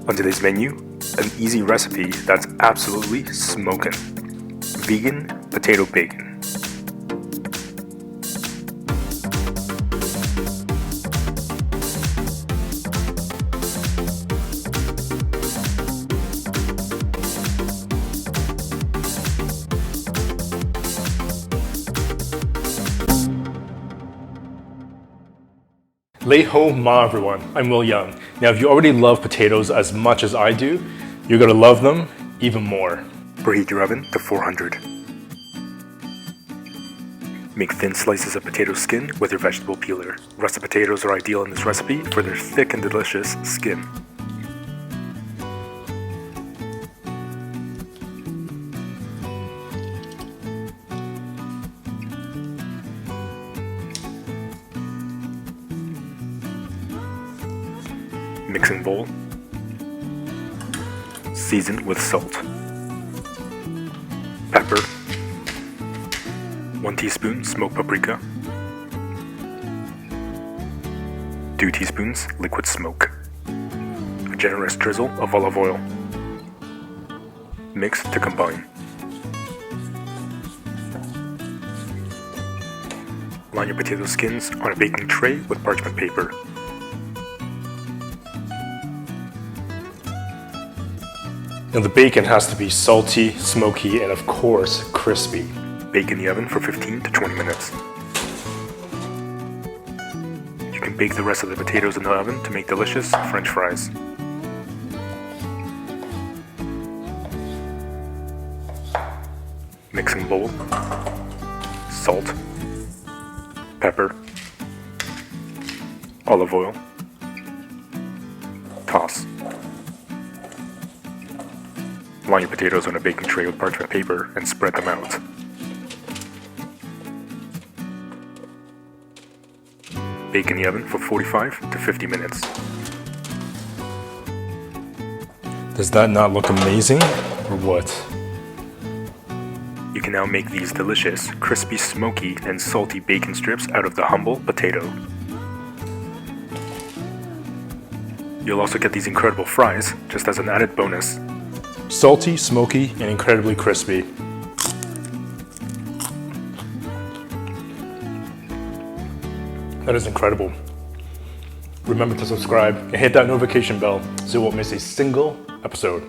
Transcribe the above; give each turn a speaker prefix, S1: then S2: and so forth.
S1: On today's menu, an easy recipe that's absolutely smoking. Vegan potato bacon.
S2: Lei ho ma everyone, I'm Wil Yeung. Now if you already love potatoes as much as I do, you're gonna love them even more.
S1: Preheat your oven to 400. Make thin slices of potato skin with your vegetable peeler. Russet potatoes are ideal in this recipe for their thick and delicious skin. Mixing bowl. Season with salt. Pepper. 1 teaspoon smoked paprika. 2 teaspoons liquid smoke. A generous drizzle of olive oil. Mix to combine. Line your potato skins on a baking tray with parchment paper.
S2: Now the bacon has to be salty, smoky, and of course, crispy.
S1: Bake in the oven for 15 to 20 minutes. You can bake the rest of the potatoes in the oven to make delicious French fries. Mixing bowl. Salt. Pepper. Olive oil. Toss. Line your potatoes on a baking tray with parchment paper and spread them out. Bake in the oven for 45 to 50 minutes.
S2: Does that not look amazing, or what?
S1: You can now make these delicious, crispy, smoky, and salty bacon strips out of the humble potato. You'll also get these incredible fries just as an added bonus.
S2: Salty, smoky, and incredibly crispy. That is incredible. Remember to subscribe and hit that notification bell so you won't miss a single episode.